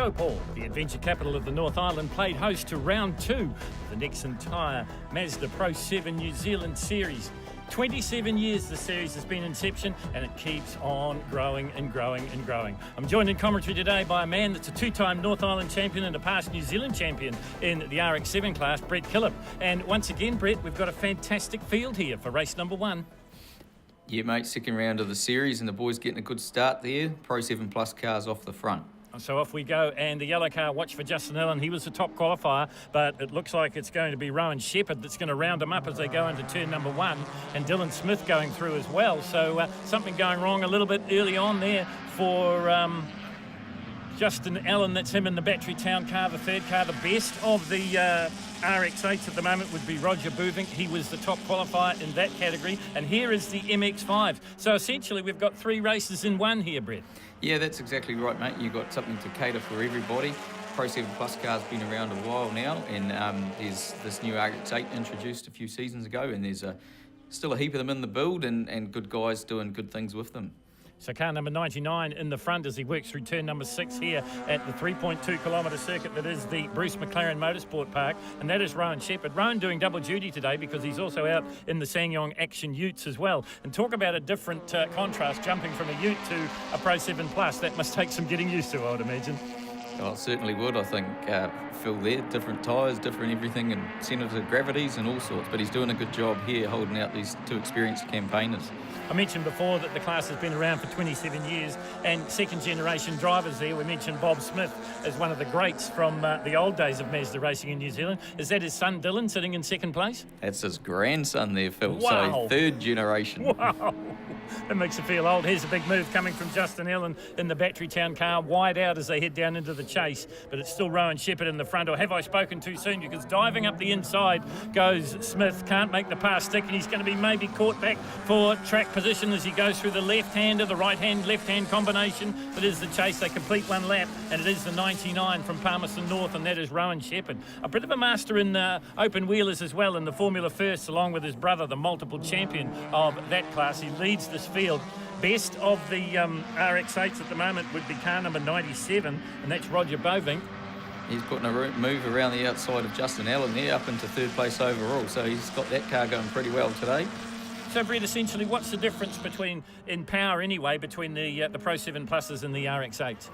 Taupo, the adventure capital of the North Island, played host to round 2 of the next entire Mazda Pro 7 New Zealand Series. 27 years the series has been inception, and it keeps on growing and growing and growing. I'm joined in commentary today by a man that's a two-time North Island champion and a past New Zealand champion in the RX-7 class, Brett Killip. And once again, Brett, we've got a fantastic field here for race number 1. Yeah, mate, second round of the series, and the boys getting a good start there. Pro 7 Plus cars off the front. So off we go, and the yellow car, watch for Justin Allen. He was the top qualifier, but it looks like it's going to be Rowan Shepherd that's going to round him up as they go into turn number 1, and Dylan Smith going through as well. So something going wrong a little bit early on there for Justin Allen. That's him in the Battery Town car, the third car. The best of the RX-8s at the moment would be Roger Boovink. He was the top qualifier in that category. And here is the MX-5. So essentially we've got 3 races in one here, Brett. Yeah, that's exactly right, mate. You've got something to cater for everybody. Pro 7 Plus car's been around a while now, and there's this new RX-8 introduced a few seasons ago, and there's still a heap of them in the build, and good guys doing good things with them. So car number 99 in the front as he works through turn number 6 here at the 3.2 kilometre circuit that is the Bruce McLaren Motorsport Park, and that is Rowan Shepherd. Rowan doing double duty today because he's also out in the Sangyong Action Utes as well. And talk about a different contrast, jumping from a Ute to a Pro 7 Plus. That must take some getting used to, I would imagine. Oh, it certainly would. I think Phil there, different tyres, different everything, and centres of gravities and all sorts, but he's doing a good job here holding out these 2 experienced campaigners. I mentioned before that the class has been around for 27 years, and second-generation drivers there. We mentioned Bob Smith as one of the greats from the old days of Mazda racing in New Zealand. Is that his son Dylan sitting in second place? That's his grandson there, Phil. Wow. So third generation. Wow. That makes you feel old. Here's a big move coming from Justin Allen in the Battery Town car, wide out as they head down into the chase, but it's still Rowan Shepherd in the front. Or have I spoken too soon? Because diving up the inside goes Smith, can't make the pass stick, and he's going to be maybe caught back for track position as he goes through the left-hander, the right-hand, left-hand combination. But it is the chase. They complete one lap, and it is the 99 from Palmerston North, and that is Rowan Shepherd. A bit of a master in open wheelers as well in the Formula First, along with his brother, the multiple champion of that class. He leads this field. Best of the RX-8s at the moment would be car number 97, and that's Roger Boovink. He's putting a move around the outside of Justin Allen there, up into third place overall, so he's got that car going pretty well today. So, Brett, essentially, what's the difference in power anyway, between the Pro 7 Pluses and the RX-8s?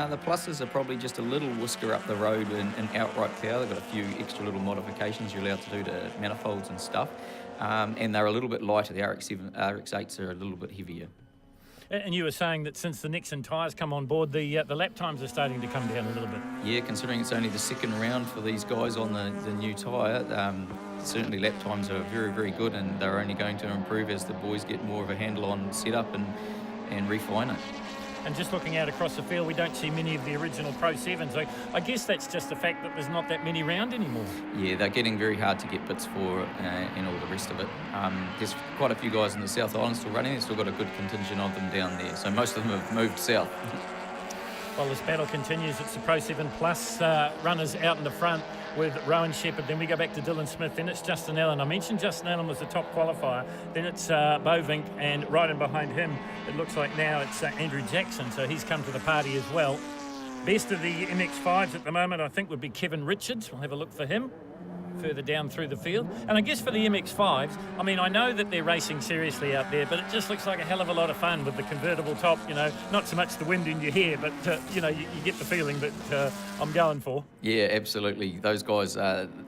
The Pluses are probably just a little whisker up the road in outright power. They've got a few extra little modifications you're allowed to do to manifolds and stuff. And they're a little bit lighter. The RX-8s are a little bit heavier. And you were saying that since the Nixon tyres come on board, the lap times are starting to come down a little bit. Yeah, considering it's only the second round for these guys on the new tyre, certainly lap times are very, very good, and they're only going to improve as the boys get more of a handle on setup and refine it. And just looking out across the field, we don't see many of the original Pro 7s. I guess that's just the fact that there's not that many round anymore. Yeah, they're getting very hard to get bits for and all the rest of it. There's quite a few guys in the South Island still running. They've still got a good contingent of them down there. So most of them have moved south. Well, this battle continues. It's the Pro 7 Plus runners out in the front with Rowan Shepherd. Then we go back to Dylan Smith. Then it's Justin Allen. I mentioned Justin Allen was the top qualifier. Then it's Boovink, and right in behind him, it looks like now it's Andrew Jackson. So he's come to the party as well. Best of the MX-5s at the moment, I think, would be Kevin Richards. We'll have a look for him further down through the field. And I guess for the MX-5s, I mean, I know that they're racing seriously out there, but it just looks like a hell of a lot of fun with the convertible top, not so much the wind in your hair, but, you get the feeling that I'm going for. Yeah, absolutely. Those guys,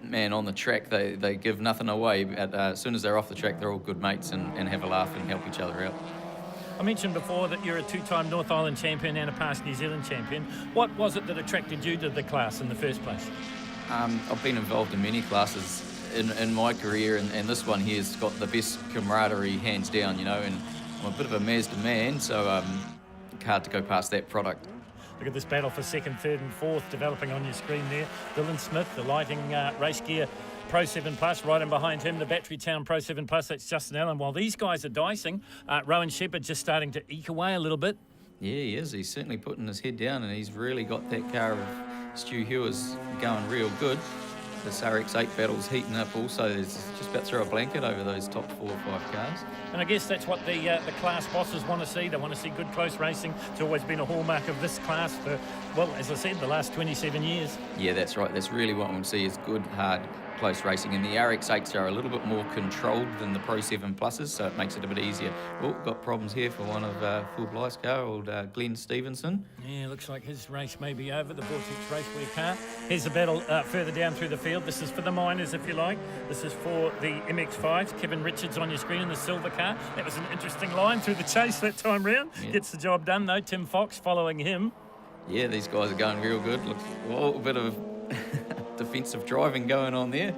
man, on the track, they give nothing away. As soon as they're off the track, they're all good mates and have a laugh and help each other out. I mentioned before that you're a 2-time North Island champion and a past New Zealand champion. What was it that attracted you to the class in the first place? I've been involved in many classes in my career, and this one here's got the best camaraderie, hands down, and I'm a bit of a Mazda man, so hard to go past that product. Look at this battle for second, third and fourth developing on your screen there. Dylan Smith, the lighting race gear Pro 7 Plus, right in behind him, the Battery Town Pro 7 Plus, that's Justin Allen. While these guys are dicing, Rowan Shepherd just starting to eke away a little bit. Yeah, he is. He's certainly putting his head down, and he's really got that car of Stu Hewers going real good. this RX-8 battle's heating up also. There's just about to throw a blanket over those top 4 or 5 cars. And I guess that's what the class bosses want to see. They want to see good close racing. It's always been a hallmark of this class for, well, as I said, the last 27 years. Yeah, that's right. That's really what we want to see is good, hard, close racing. And the RX-8s are a little bit more controlled than the Pro 7 Pluses, so it makes it a bit easier. Oh, got problems here for one of Phil Blythe's car, old Glenn Stevenson. Yeah, looks like his race may be over, the Vortex Raceway car. Here's the battle further down through the field. This is for the minors, if you like. This is for the MX-5s. Kevin Richards on your screen in the silver car. That was an interesting line through the chase that time round. Yeah. Gets the job done, though. Tim Fox following him. Yeah, these guys are going real good. Look, a bit of defensive driving going on there.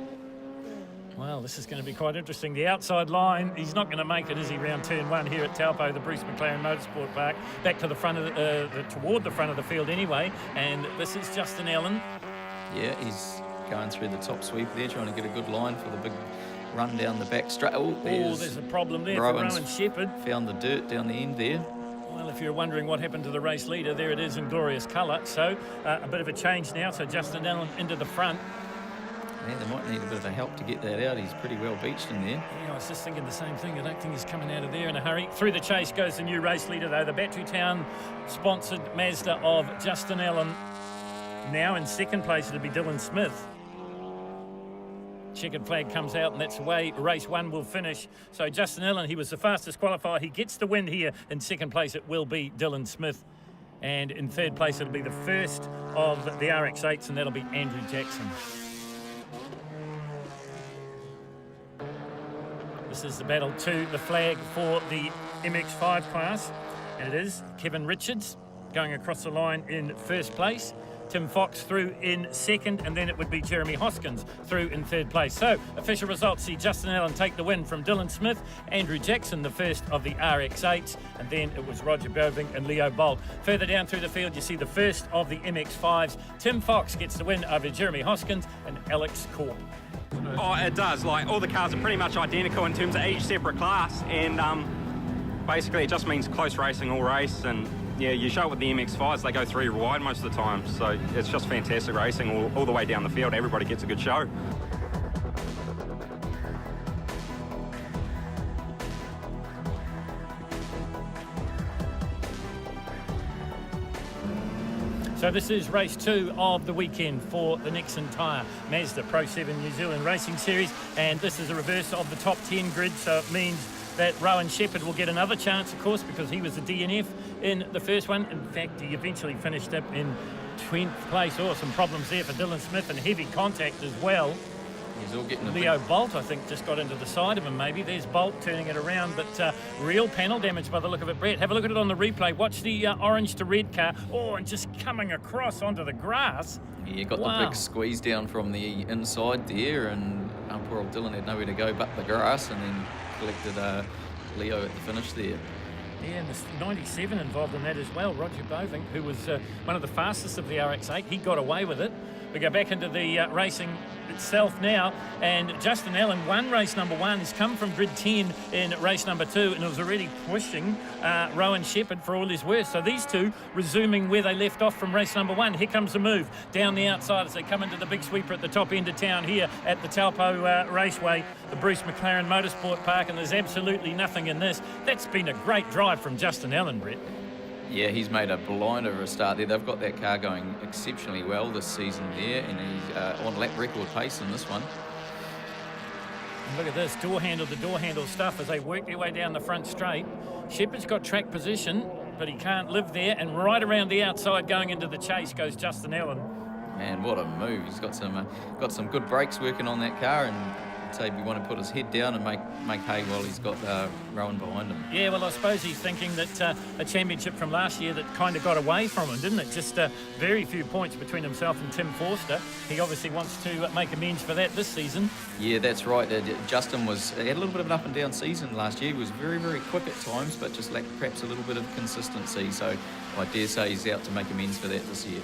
Well, this is going to be quite interesting. The outside line, he's not going to make it, is he, round turn 1 here at Taupo, the Bruce McLaren Motorsport Park. Back to the front of toward the front of the field anyway. And this is Justin Allen. Yeah, he's going through the top sweep there, trying to get a good line for the big run down the back straight. Oh, there's a problem there for Rowan Shepherd. Found the dirt down the end there. Well, if you're wondering what happened to the race leader, there it is in glorious colour. So a bit of a change now. So Justin Allen into the front. Yeah, they might need a bit of a help to get that out. He's pretty well beached in there. Yeah, I was just thinking the same thing. I don't think he's coming out of there in a hurry. Through the chase goes the new race leader, though. The Battery Town sponsored Mazda of Justin Allen. Now in second place, it'll be Dylan Smith. Checkered flag comes out, and that's the way race 1 will finish. So Justin Allen, he was the fastest qualifier. He gets the win here. In second place, it will be Dylan Smith. And in third place, it'll be the first of the RX-8s, and that'll be Andrew Jackson. This is the battle to the flag for the MX-5 class. And it is Kevin Richards going across the line in first place. Tim Fox through in second, and then it would be Jeremy Hoskins through in third place. So, official results see Justin Allen take the win from Dylan Smith, Andrew Jackson the first of the RX-8s, and then it was Roger Boving and Leo Bolt. Further down through the field, you see the first of the MX-5s. Tim Fox gets the win over Jeremy Hoskins and Alex Corp. Oh, it does. Like, all the cars are pretty much identical in terms of each separate class, and basically it just means close racing all race. And yeah, you show it with the MX-5s, they go 3 wide most of the time, so it's just fantastic racing all the way down the field. Everybody gets a good show. So this is race 2 of the weekend for the Nixon Tyre Mazda Pro 7 New Zealand Racing Series, and this is a reverse of the top 10 grid, so it means that Rowan Shepherd will get another chance, of course, because he was the DNF in the first one. In fact, he eventually finished up in 10th place. Oh, some problems there for Dylan Smith, and heavy contact as well. He's all getting Leo Bolt, I think, just got into the side of him, maybe. There's Bolt turning it around, but real panel damage by the look of it, Brett. Have a look at it on the replay. Watch the orange to red car. Oh, and just coming across onto the grass. Yeah, you got the big squeeze down from the inside there, and poor old Dylan had nowhere to go but the grass, and then collected Leo at the finish there. Yeah, and there's 97 involved in that as well. Roger Boving, who was one of the fastest of the RX-8, he got away with it. We go back into the racing itself now, and Justin Allen won race number 1. He's come from grid 10 in race number 2, and it was already pushing Rowan Shepherd for all his worth. So these two resuming where they left off from race number 1. Here comes the move down the outside as they come into the big sweeper at the top end of town here at the Taupo Raceway, the Bruce McLaren Motorsport Park, and there's absolutely nothing in this. That's been a great drive from Justin Allen, Brett. Yeah, he's made a blinder of a start there. They've got that car going exceptionally well this season there, and he's on lap record pace in this one. And look at this, door handle to door handle stuff as they work their way down the front straight. Shepherd's got track position, but he can't live there, and right around the outside going into the chase goes Justin Allen. Man, what a move. He's got some good brakes working on that car, and I'd say we want to put his head down and make hay while he's got Rowan behind him. Yeah, well, I suppose he's thinking that a championship from last year that kind of got away from him, didn't it? Just very few points between himself and Tim Forster. He obviously wants to make amends for that this season. Yeah, that's right. Justin had a little bit of an up and down season last year. He was very, very quick at times, but just lacked perhaps a little bit of consistency. So I dare say he's out to make amends for that this year.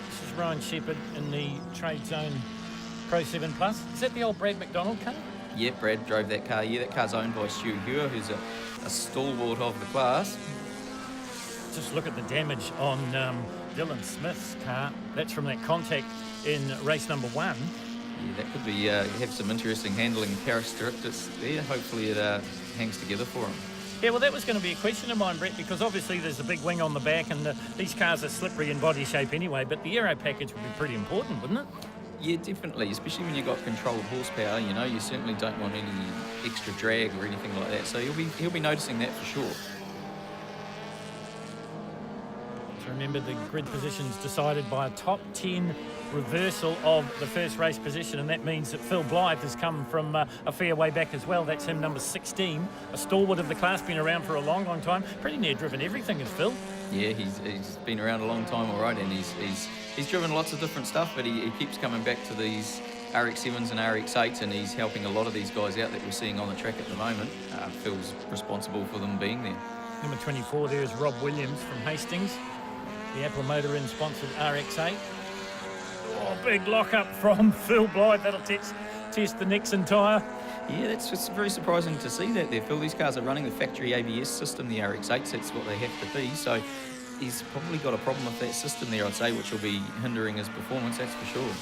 This is Rowan Shepherd in the Trade Zone Pro 7 Plus. Is that the old Brad McDonald car? Yeah, Brad drove that car. Yeah, that car's owned by Stu Hewer, who's a stalwart of the class. Just look at the damage on Dylan Smith's car. That's from that contact in race number 1. Yeah, that could be have some interesting handling characteristics there. Hopefully it hangs together for him. Yeah, well, that was going to be a question of mine, Brett, because obviously there's a big wing on the back and these cars are slippery in body shape anyway, but the aero package would be pretty important, wouldn't it? Yeah, definitely, especially when you've got controlled horsepower, you know, you certainly don't want any extra drag or anything like that, so he'll be noticing that for sure. So remember, the grid position's decided by a top 10 reversal of the first race position, and that means that Phil Blythe has come from a fair way back as well. That's him, number 16, a stalwart of the class, been around for a long, long time. Pretty near driven everything is Phil. Yeah, he's been around a long time, all right, and he's driven lots of different stuff, but he keeps coming back to these RX-7s and RX-8s, and he's helping a lot of these guys out that we're seeing on the track at the moment. Phil's responsible for them being there. Number 24 there is Rob Williams from Hastings, the Apple Motor Inn sponsored RX-8. Oh, big lock-up from Phil Blythe. That'll test the Nixon tyre. Yeah, that's just very surprising to see that there, Phil. These cars are running the factory ABS system, the RX-8s. That's what they have to be. So he's probably got a problem with that system there, I'd say, which will be hindering his performance, that's for sure.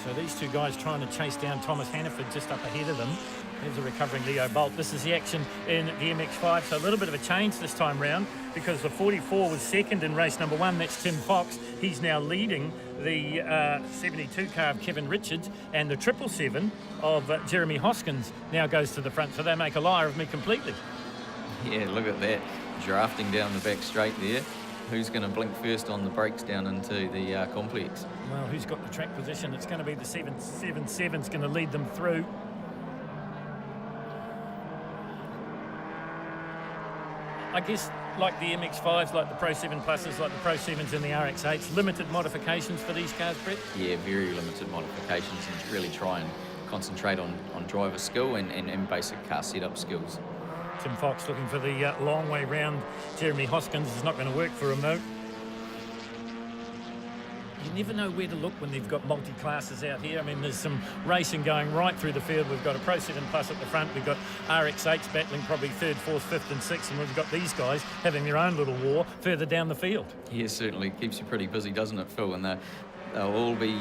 So these two guys trying to chase down Thomas Hannaford just up ahead of them. There's a recovering Leo Bolt. This is the action in the MX-5. So a little bit of a change this time round because the 44 was second in race number 1. That's Tim Fox. He's now leading the 72 car of Kevin Richards, and the 777 of Jeremy Hoskins now goes to the front. So they make a liar of me completely. Yeah, look at that. Drafting down the back straight there. Who's going to blink first on the brakes down into the complex? Well, who's got the track position? It's going to be the 777's going to lead them through. I guess like the MX-5s, like the Pro 7 Pluses, like the Pro 7s and the RX-8s, limited modifications for these cars, Brett? Yeah, very limited modifications, and really try and concentrate on driver skill and basic car setup skills. Tim Fox looking for the long way round. Jeremy Hoskins is not going to work for him though. You never know where to look when they've got multi-classes out here. I mean, there's some racing going right through the field. We've got a Pro 7 Plus at the front. We've got RX-8s battling probably 3rd, 4th, 5th and 6th. And we've got these guys having their own little war further down the field. Yeah, certainly. Keeps you pretty busy, doesn't it, Phil? And they'll all be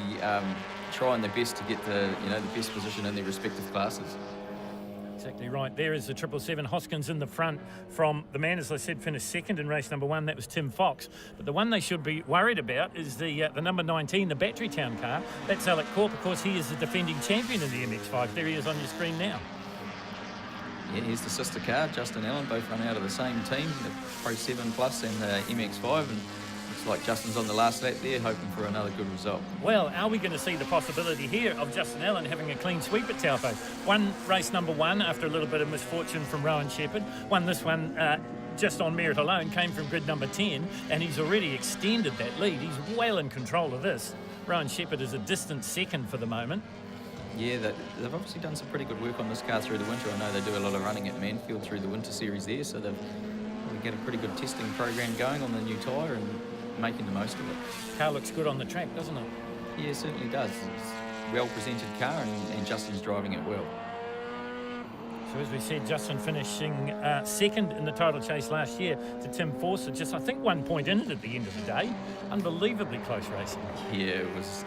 trying their best to get the best position in their respective classes. Exactly right. There is the 777 Hoskins in the front from the man, as I said, finished second in race number 1. That was Tim Fox. But the one they should be worried about is the number 19, the Battery Town car. That's Alec Corp. Of course, he is the defending champion in the MX-5. There he is on your screen now. Yeah, here's the sister car, Justin Allen, both run out of the same team, the Pro 7 Plus and the MX-5. And looks like Justin's on the last lap there, hoping for another good result. Well, are we going to see the possibility here of Justin Allen having a clean sweep at Taupo? Won race number 1 after a little bit of misfortune from Rowan Shepherd. Won this one just on merit alone, came from grid number 10, and he's already extended that lead. He's well in control of this. Rowan Shepherd is a distant second for the moment. Yeah, they've obviously done some pretty good work on this car through the winter. I know they do a lot of running at Manfield through the winter series there, so they've got a pretty good testing program going on the new tyre and making the most of it. Car looks good on the track, doesn't it? Yeah, it certainly does. It's a well-presented car and Justin's driving it well. So as we said, Justin finishing second in the title chase last year to Tim Forster, just I think 1 point in it at the end of the day. Unbelievably close racing. Yeah, it was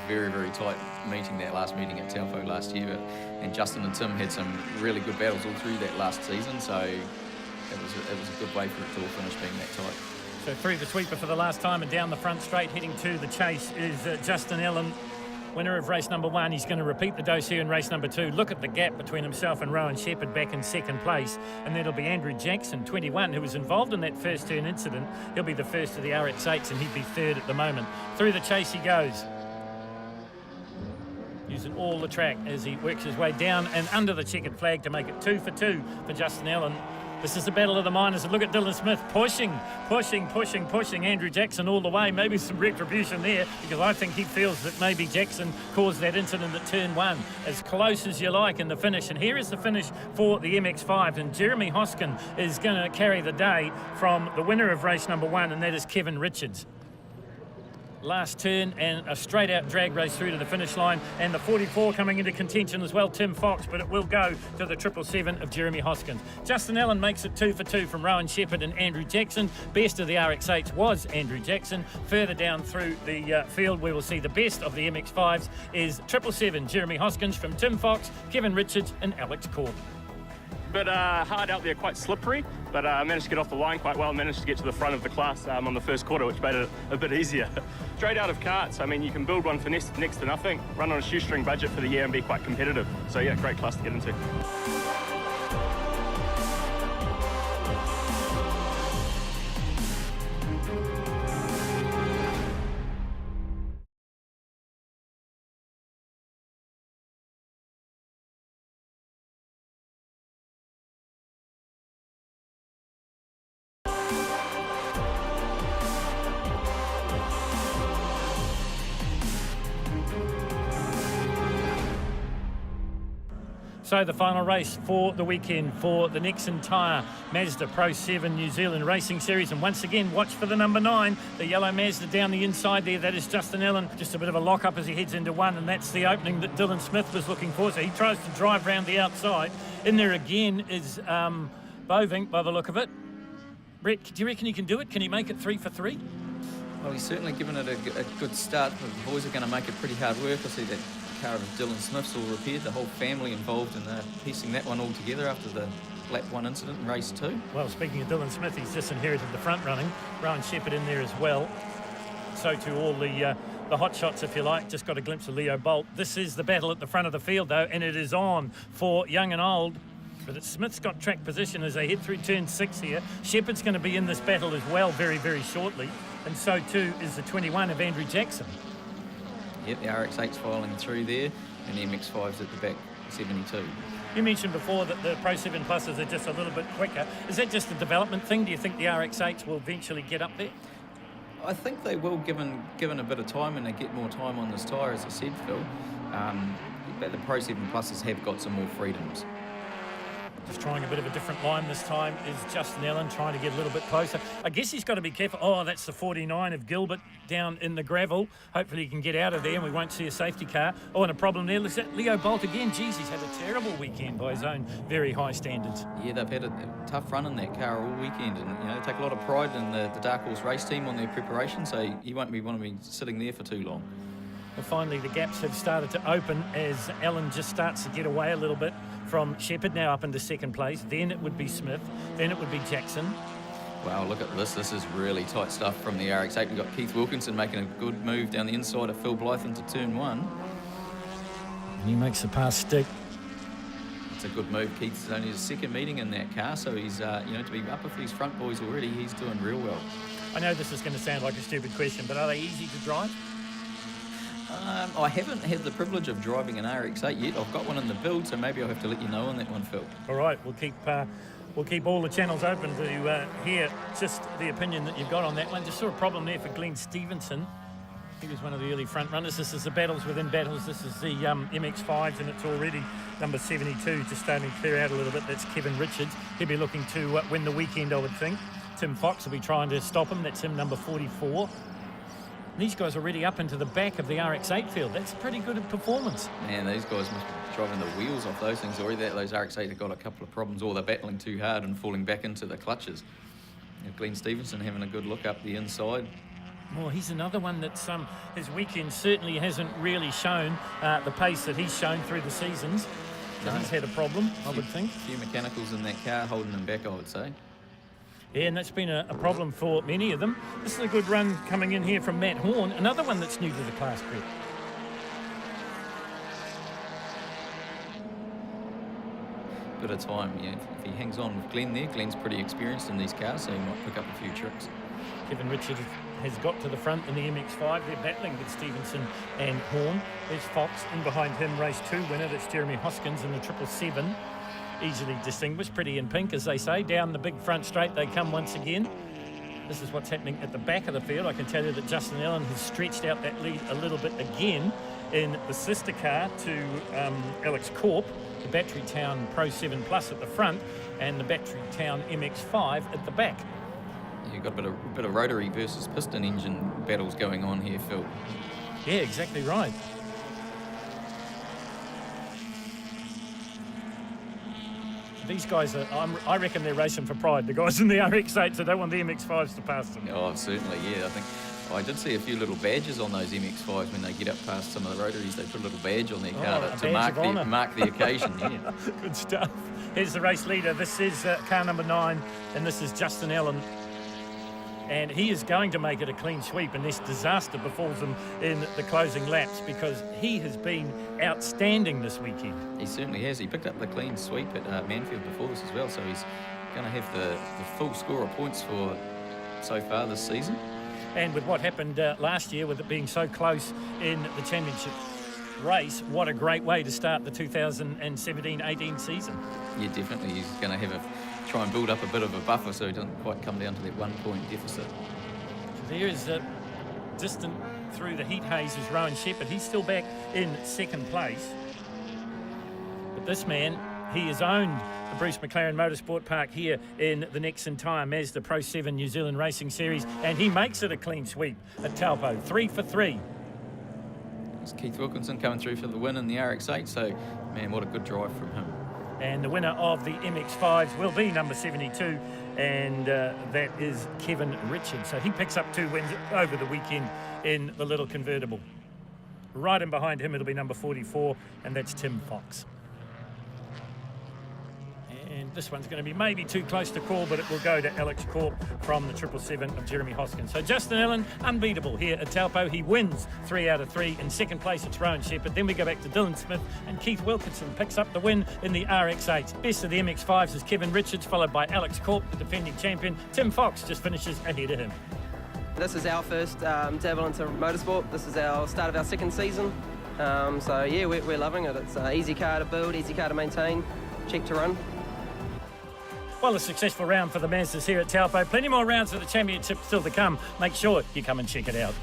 very, very tight meeting, that last meeting at Taupo last year. And Justin and Tim had some really good battles all through that last season, so it was a good way for it to all finish being that tight. So through the sweeper for the last time and down the front straight, heading to the chase is Justin Allen, winner of race number 1. He's going to repeat the dose here in race number 2. Look at the gap between himself and Rowan Shepherd back in second place. And then it'll be Andrew Jackson, 21, who was involved in that first turn incident. He'll be the first of the RX-8s and he'd be third at the moment. Through the chase he goes, using all the track as he works his way down and under the checkered flag to make it 2 for 2 for Justin Allen. This is the battle of the minors. And look at Dylan Smith pushing Andrew Jackson all the way. Maybe some retribution there, because I think he feels that maybe Jackson caused that incident at turn 1. As close as you like in the finish. And here is the finish for the MX-5. And Jeremy Hoskin is going to carry the day from the winner of race number 1, and that is Kevin Richards. last turn, and a straight out drag race through to the finish line, and the 44 coming into contention as well, Tim Fox, but it will go to the 777 of Jeremy Hoskins. Justin Allen makes it 2 for 2 from Rowan Shepherd and Andrew Jackson. Best of the RX8s was Andrew Jackson. Further down through the field, we will see the best of the MX5s is 777 Jeremy Hoskins from Tim Fox, Kevin Richards and Alex Corp. But hard out there, quite slippery, but I managed to get off the line quite well, managed to get to the front of the class on the first quarter, which made it a bit easier. Straight out of karts, I mean, you can build one for next to nothing, run on a shoestring budget for the year and be quite competitive. So yeah, great class to get into. So the final race for the weekend for the next entire Mazda Pro 7 New Zealand Racing Series. And once again, watch for the number 9, the yellow Mazda down the inside there. That is Justin Allen. Just a bit of a lock-up as he heads into 1, and that's the opening that Dylan Smith was looking for. So he tries to drive round the outside. In there again is Bovink, by the look of it. Brett, do you reckon he can do it? Can he make it 3 for 3? Well, he's certainly given it a good start, but the boys are going to make it pretty hard work. I see that car of Dylan Smith's all repaired, the whole family involved in piecing that one all together after the lap 1 incident in race 2. Well, speaking of Dylan Smith, he's just inherited the front running. Rowan Shepherd in there as well. So to all the hot shots, if you like. Just got a glimpse of Leo Bolt. This is the battle at the front of the field, though, and it is on for young and old. But Smith's got track position as they head through turn 6 here. Shepherd's going to be in this battle as well very, very shortly. And so too is the 21 of Andrew Jackson. Yep, the RX8's filing through there, and the MX5's at the back, 72. You mentioned before that the Pro 7 Pluses are just a little bit quicker. Is that just a development thing? Do you think the RX8s will eventually get up there? I think they will, given a bit of time, and they get more time on this tyre, as I said, Phil. But the Pro 7 Pluses have got some more freedoms. Just trying a bit of a different line this time is Justin Allen, trying to get a little bit closer. I guess he's got to be careful. Oh, that's the 49 of Gilbert down in the gravel. Hopefully he can get out of there and we won't see a safety car. Oh, and a problem there. Looks at Leo Bolt again. Geez, he's had a terrible weekend by his own very high standards. Yeah, they've had a tough run in that car all weekend, and they take a lot of pride in the Dark Horse race team on their preparation, so he won't want to be sitting there for too long. Well, finally, the gaps have started to open as Allen just starts to get away a little bit from Shepherd, now up into second place. Then it would be Smith. Then it would be Jackson. Wow, look at this. This is really tight stuff from the RX8. We've got Keith Wilkinson making a good move down the inside of Phil Blythe into turn 1. And he makes the pass stick. It's a good move. Keith's only his second meeting in that car, so he's, to be up with these front boys already, he's doing real well. I know this is going to sound like a stupid question, but are they easy to drive? I haven't had the privilege of driving an RX8 yet. I've got one in the build, so maybe I'll have to let you know on that one, Phil. All right, we'll keep all the channels open to hear just the opinion that you've got on that one. Just saw a problem there for Glenn Stevenson. He was one of the early front runners. This is the battles within battles. This is the MX5s, and it's already number 72 just starting to clear out a little bit. That's Kevin Richards. He'll be looking to win the weekend, I would think. Tim Fox will be trying to stop him. That's him, number 44. These guys are already up into the back of the RX8 field. That's a pretty good performance. Man, these guys must be driving the wheels off those things already. Those RX8 have got a couple of problems, or they're battling too hard and falling back into the clutches. Glenn Stevenson having a good look up the inside. Well, he's another one that's his weekend certainly hasn't really shown the pace that he's shown through the seasons. So he's had a problem, I would think. A few mechanicals in that car holding him back, I would say. Yeah, and that's been a problem for many of them. This is a good run coming in here from Matt Horn, another one that's new to the class, Brett. Bit of time, yeah. If he hangs on with Glenn there, Glenn's pretty experienced in these cars, so he might pick up a few tricks. Kevin Richards has got to the front in the MX5. They're battling with Stevenson and Horn. There's Fox in behind him, race 2 winner. That's Jeremy Hoskins in the 777. Easily distinguished, pretty in pink, as they say. Down the big front straight they come once again. This is what's happening at the back of the field. I can tell you that Justin Allen has stretched out that lead a little bit again in the sister car to Alex Corp, the Battery Town Pro 7 Plus at the front, and the Battery Town MX5 at the back. You've got a bit of rotary versus piston engine battles going on here, Phil. Yeah, exactly right. These guys, I reckon they're racing for pride. The guys in the RX-8s, so don't want the MX-5s to pass them. Oh, certainly, yeah. I did see a few little badges on those MX-5s when they get up past some of the rotaries. They put a little badge on their car to mark the occasion. Yeah. Good stuff. Here's the race leader. This is car number 9, and this is Justin Allen. And he is going to make it a clean sweep unless disaster befalls him in the closing laps, because he has been outstanding this weekend. He certainly has. He picked up the clean sweep at Manfield before this as well, so he's going to have the full score of points for so far this season. And with what happened last year, with it being so close in the championship race, what a great way to start the 2017-18 season. Yeah, definitely. He's going to try and build up a bit of a buffer so he doesn't quite come down to that 1 point deficit. There is distant through the heat haze is Rowan Shepherd. He's still back in second place. But this man, he has owned the Bruce McLaren Motorsport Park here in the Nexon Tyre Mazda Pro 7 New Zealand Racing Series, and he makes it a clean sweep at Taupo, 3 for 3. It's Keith Wilkinson coming through for the win in the RX-8, so, man, what a good drive from him. And the winner of the MX-5s will be number 72, and that is Kevin Richards. So he picks up 2 wins over the weekend in the little convertible. Right in behind him, it'll be number 44, and that's Tim Fox. And this one's going to be maybe too close to call, but it will go to Alex Corp from the 777 of Jeremy Hoskins. So Justin Allen, unbeatable here at Taupo. He wins 3 out of 3. In second place, it's Rowan Shepherd. Then we go back to Dylan Smith, and Keith Wilkinson picks up the win in the RX-8s. Best of the MX-5s is Kevin Richards, followed by Alex Corp, the defending champion. Tim Fox just finishes ahead of him. This is our first dabble into motorsport. This is our start of our second season. So yeah, we're loving it. It's an easy car to build, easy car to maintain, cheap to run. Well, a successful round for the Mazdas here at Taupo. Plenty more rounds of the championship still to come. Make sure you come and check it out.